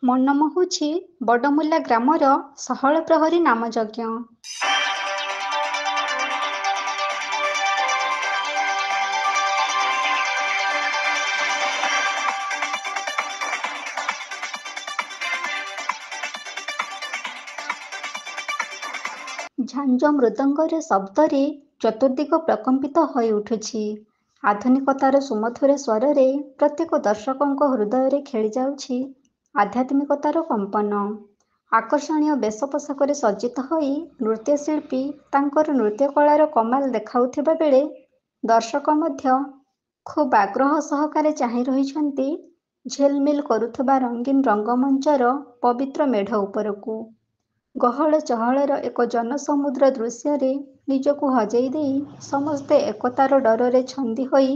ମନ ମୋହୁଛି ବଡ଼ମୁଲା ଗ୍ରାମର ଷୋହଳ ପ୍ରହରୀ ନାମଯଜ୍ଞ। ଝାଞ୍ଜ ମୃଦଙ୍ଗର ଶବ୍ଦରେ ଚତୁର୍ଦିଗ ପ୍ରକମ୍ପିତ ହୋଇ ଉଠୁଛି। ଆଧୁନିକତାର ସୁମଧୁର ସ୍ୱରରେ ପ୍ରତ୍ୟେକ ଦର୍ଶକଙ୍କ ହୃଦୟରେ ଖେଳି ଯାଉଛି ଆଧ୍ୟାତ୍ମିକତାର କମ୍ପନ। ଆକର୍ଷଣୀୟ ବେଶ ପୋଷାକରେ ସଜ୍ଜିତ ହୋଇ ନୃତ୍ୟଶିଳ୍ପୀ ତାଙ୍କର ନୃତ୍ୟକଳାର କମାଲ ଦେଖାଉଥିବା ବେଳେ ଦର୍ଶକ ମଧ୍ୟ ଖୁବ୍ ଆଗ୍ରହ ସହକାରେ ଚାହିଁ ରହିଛନ୍ତି ଝିଲମିଲ କରୁଥିବା ରଙ୍ଗୀନ ରଙ୍ଗମଞ୍ଚର ପବିତ୍ର ମେଢ଼ ଉପରକୁ। ଗହଳ ଚହଳର ଏକ ଜନସମୁଦ୍ର ଦୃଶ୍ୟରେ ନିଜକୁ ହଜେଇ ଦେଇ ସମସ୍ତେ ଏକତାର ଡୋରରେ ଛନ୍ଦି ହୋଇ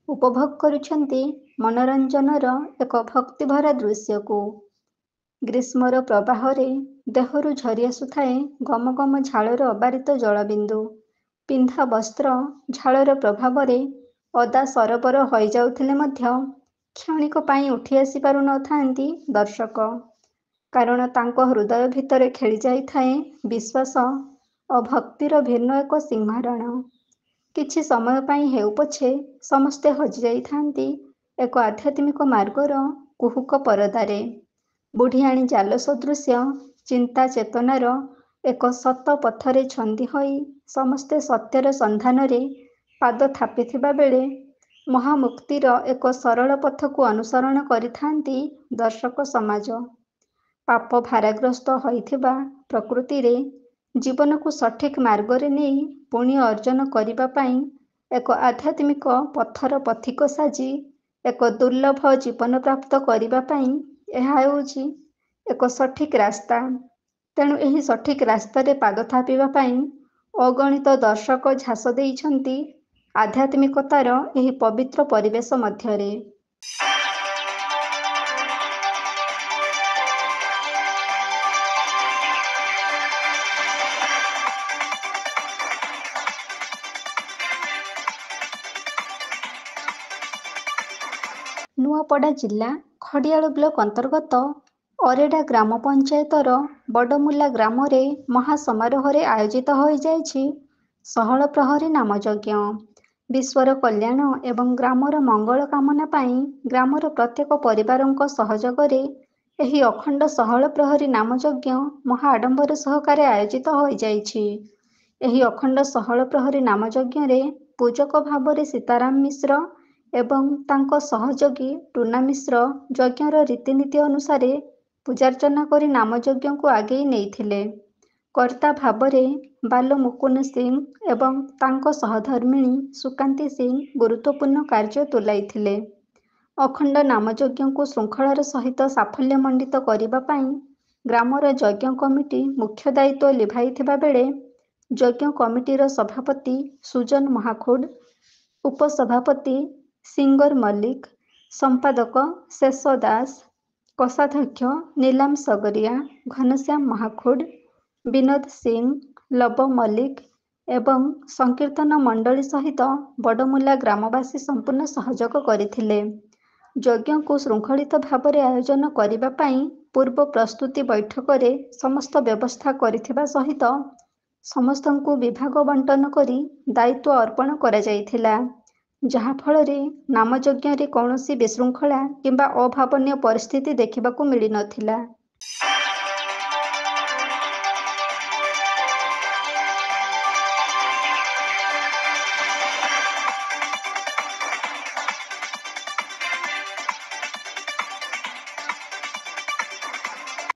ଉପଭୋଗ କରୁଛନ୍ତି ମନୋରଞ୍ଜନର ଏକ ଭକ୍ତିଭରା ଦୃଶ୍ୟକୁ। ଗ୍ରୀଷ୍ମର ପ୍ରବାହରେ ଦେହରୁ ଝରି ଆସୁଥାଏ ଗମ ଗମ ଝାଳର ଅବାରିତ ଜଳବିନ୍ଦୁ। ପିନ୍ଧା ବସ୍ତ୍ର ଝାଳର ପ୍ରଭାବରେ ଅଦା ସରବର ହୋଇଯାଉଥିଲେ ମଧ୍ୟ କ୍ଷଣିକ ପାଇଁ ଉଠି ଆସି ପାରୁନଥାନ୍ତି ଦର୍ଶକ। କାରଣ ତାଙ୍କ ହୃଦୟ ଭିତରେ ଖେଳି ଯାଇଥାଏ ବିଶ୍ୱାସ ଓ ଭକ୍ତିର ଭିନ୍ନ ଏକ ସିଂହରଣ। କିଛି ସମୟ ପାଇଁ ହେଉ ପଛେ ସମସ୍ତେ ହଜି ଯାଇଥାନ୍ତି ଏକ ଆଧ୍ୟାତ୍ମିକ ମାର୍ଗର କୁହୁକ ପରଦାରେ। ବୁଢ଼ିଆଣୀ ଜାଲ ସଦୃଶ୍ୟ ଚିନ୍ତା ଚେତନାର ଏକ ଶତ ପଥରେ ଛନ୍ଦି ହୋଇ ସମସ୍ତେ ସତ୍ୟର ସନ୍ଧାନରେ ପାଦ ଥାପିଥିବା ବେଳେ ମହାମୁକ୍ତିର ଏକ ସରଳ ପଥକୁ ଅନୁସରଣ କରିଥାନ୍ତି ଦର୍ଶକ ସମାଜ। ପାପ ଭାରାଗ୍ରସ୍ତ ହୋଇଥିବା ପ୍ରକୃତିରେ ଜୀବନକୁ ସଠିକ୍ ମାର୍ଗରେ ନେଇ ପୁଣ୍ୟ ଅର୍ଜନ କରିବା ପାଇଁ ଏକ ଆଧ୍ୟାତ୍ମିକ ପଥର ପଥିକ ସାଜି ଏକ ଦୁର୍ଲଭ ଜୀବନ ପ୍ରାପ୍ତ କରିବା ପାଇଁ ଏହା ହେଉଛି ଏକ ସଠିକ୍ ରାସ୍ତା। ତେଣୁ ଏହି ସଠିକ୍ ରାସ୍ତାରେ ପାଦ ଥାପିବା ପାଇଁ ଅଗଣିତ ଦର୍ଶକ ଝାସ ଦେଇଛନ୍ତି ଆଧ୍ୟାତ୍ମିକତାର ଏହି ପବିତ୍ର ପରିବେଶ ମଧ୍ୟରେ। ନୂଆପଡ଼ା ଜିଲ୍ଲା ଖଡ଼ିଆଳ ବ୍ଲକ ଅନ୍ତର୍ଗତ ଅରେଡ଼ା ଗ୍ରାମ ପଞ୍ଚାୟତର ବଡ଼ମୁଲା ଗ୍ରାମରେ ମହାସମାରୋହରେ ଆୟୋଜିତ ହୋଇଯାଇଛି ଷୋହଳ ପ୍ରହରୀ ନାମଯଜ୍ଞ। ବିଶ୍ୱର କଲ୍ୟାଣ ଏବଂ ଗ୍ରାମର ମଙ୍ଗଳ କାମନା ପାଇଁ ଗ୍ରାମର ପ୍ରତ୍ୟେକ ପରିବାରଙ୍କ ସହଯୋଗରେ ଏହି ଅଖଣ୍ଡ ଷୋହଳ ପ୍ରହରୀ ନାମଯଜ୍ଞ ମହା ଆଡମ୍ବର ସହକାରେ ଆୟୋଜିତ ହୋଇଯାଇଛି। ଏହି ଅଖଣ୍ଡ ଷୋହଳ ପ୍ରହରୀ ନାମଯଜ୍ଞରେ ପୂଜକ ଭାବରେ ସୀତାରାମ ମିଶ୍ର ଏବଂ ତାଙ୍କ ସହଯୋଗୀ ଟୁନା ମିଶ୍ର ଯଜ୍ଞର ରୀତିନୀତି ଅନୁସାରେ ପୂଜାର୍ଚ୍ଚନା କରି ନାମଯଜ୍ଞକୁ ଆଗେଇ ନେଇଥିଲେ। କର୍ତ୍ତା ଭାବରେ ବାଲ ମୁକୁନ୍ଦ ସିଂ ଏବଂ ତାଙ୍କ ସହଧର୍ମିଣୀ ସୁକାନ୍ତି ସିଂ ଗୁରୁତ୍ୱପୂର୍ଣ୍ଣ କାର୍ଯ୍ୟ ତୁଲାଇଥିଲେ। ଅଖଣ୍ଡ ନାମଯଜ୍ଞକୁ ଶୃଙ୍ଖଳାର ସହିତ ସାଫଲ୍ୟମଣ୍ଡିତ କରିବା ପାଇଁ ଗ୍ରାମର ଯଜ୍ଞ କମିଟି ମୁଖ୍ୟ ଦାୟିତ୍ୱ ଲିଭାଇଥିବା ବେଳେ ଯଜ୍ଞ କମିଟିର ସଭାପତି ସୁଜନ ମହାଖୁଡ, ଉପସଭାପତି ସିଙ୍ଗର ମଲ୍ଲିକ, ସମ୍ପାଦକ ଶେଷ ଦାସ, କୋଷାଧ୍ୟକ୍ଷ ନିଲାମ ସଗରିଆ, ଘନଶ୍ୟାମ ମହାଖୁଡ, ବିନୋଦ ସିଂ, ଲବ ମଲ୍ଲିକ ଏବଂ ସଂକୀର୍ତ୍ତନ ମଣ୍ଡଳୀ ସହିତ ବଡ଼ମୁଲା ଗ୍ରାମବାସୀ ସମ୍ପୂର୍ଣ୍ଣ ସହଯୋଗ କରିଥିଲେ। ଯଜ୍ଞକୁ ଶୃଙ୍ଖଳିତ ଭାବରେ ଆୟୋଜନ କରିବା ପାଇଁ ପୂର୍ବ ପ୍ରସ୍ତୁତି ବୈଠକରେ ସମସ୍ତ ବ୍ୟବସ୍ଥା କରିଥିବା ସହିତ ସମସ୍ତଙ୍କୁ ବିଭାଗ ବଣ୍ଟନ କରି ଦାୟିତ୍ୱ ଅର୍ପଣ କରାଯାଇଥିଲା, ଯାହାଫଳରେ ନାମଯଜ୍ଞରେ କୌଣସି ବିଶୃଙ୍ଖଳା କିମ୍ବା ଅଭାବନୀୟ ପରିସ୍ଥିତି ଦେଖିବାକୁ ମିଳିନଥିଲା।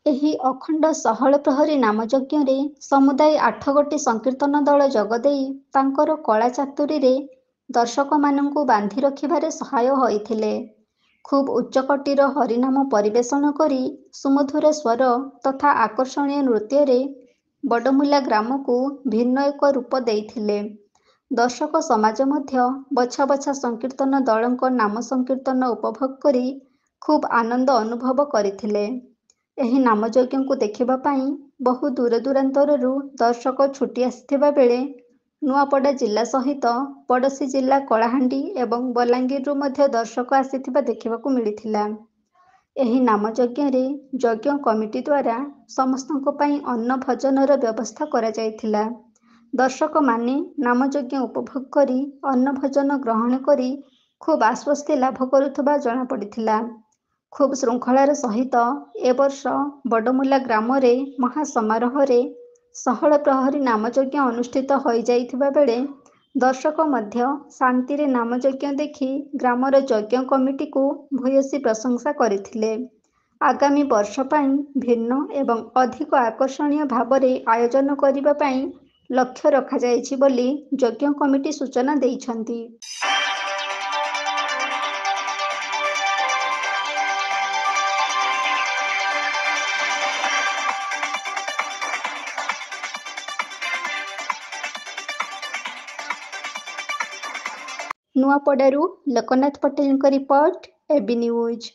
ଏହି ଅଖଣ୍ଡ ଷୋହଳ ପ୍ରହରୀ ନାମଯଜ୍ଞରେ ସମୁଦାୟ 8 ଗୋଟି ସଂକୀର୍ତ୍ତନ ଦଳ ଯୋଗଦେଇ ତାଙ୍କର କଳା ଚାତୁରୀରେ ଦର୍ଶକମାନଙ୍କୁ ବାନ୍ଧି ରଖିବାରେ ସହାୟ ହୋଇଥିଲେ। ଖୁବ୍ ଉଚ୍ଚକୋଟୀର ହରିନାମ ପରିବେଷଣ କରି ସୁମଧୁର ସ୍ୱର ତଥା ଆକର୍ଷଣୀୟ ନୃତ୍ୟରେ ବଡ଼ମୁଲା ଗ୍ରାମକୁ ଭିନ୍ନ ଏକ ରୂପ ଦେଇଥିଲେ। ଦର୍ଶକ ସମାଜ ମଧ୍ୟ ବଛା ବଛା ସଂକୀର୍ତ୍ତନ ଦଳଙ୍କ ନାମ ସଂକୀର୍ତ୍ତନ ଉପଭୋଗ କରି ଖୁବ୍ ଆନନ୍ଦ ଅନୁଭବ କରିଥିଲେ। ଏହି ନାମଯଜ୍ଞକୁ ଦେଖିବା ପାଇଁ ବହୁ ଦୂରଦୂରାନ୍ତରରୁ ଦର୍ଶକ ଛୁଟି ଆସିଥିବା ବେଳେ ନୂଆପଡ଼ା ଜିଲ୍ଲା ସହିତ ପଡ଼ୋଶୀ ଜିଲ୍ଲା କଳାହାଣ୍ଡି ଏବଂ ବଲାଙ୍ଗୀରରୁ ମଧ୍ୟ ଦର୍ଶକ ଆସିଥିବା ଦେଖିବାକୁ ମିଳିଥିଲା। ଏହି ନାମଯଜ୍ଞରେ ଯଜ୍ଞ କମିଟି ଦ୍ୱାରା ସମସ୍ତଙ୍କ ପାଇଁ ଅନ୍ନ ଭୋଜନର ବ୍ୟବସ୍ଥା କରାଯାଇଥିଲା। ଦର୍ଶକମାନେ ନାମଯଜ୍ଞ ଉପଭୋଗ କରି ଅନ୍ନ ଭୋଜନ ଗ୍ରହଣ କରି ଖୁବ୍ ଆଶ୍ୱସ୍ତି ଲାଭ କରୁଥିବା ଜଣାପଡ଼ିଥିଲା। ଖୁବ୍ ଶୃଙ୍ଖଳାର ସହିତ ଏ ବର୍ଷ ବଡ଼ମୁଲା ଗ୍ରାମରେ ମହାସମାରୋହରେ ଷୋହଳ ପ୍ରହରୀ ନାମଯଜ୍ଞ ଅନୁଷ୍ଠିତ ହୋଇଯାଇଥିବା ବେଳେ ଦର୍ଶକ ମଧ୍ୟ ଶାନ୍ତିରେ ନାମଯଜ୍ଞ ଦେଖି ଗ୍ରାମର ଯଜ୍ଞ କମିଟିକୁ ଭୂୟସୀ ପ୍ରଶଂସା କରିଥିଲେ। ଆଗାମୀ ବର୍ଷ ପାଇଁ ଭିନ୍ନ ଏବଂ ଅଧିକ ଆକର୍ଷଣୀୟ ଭାବରେ ଆୟୋଜନ କରିବା ପାଇଁ ଲକ୍ଷ୍ୟ ରଖାଯାଇଛି ବୋଲି ଯଜ୍ଞ କମିଟି ସୂଚନା ଦେଇଛନ୍ତି। ନୂଆପଡ଼ାରୁ ଲୋକନାଥ ପଟେଲଙ୍କ ରିପୋର୍ଟ, এবি ନ୍ୟୁଜ୍।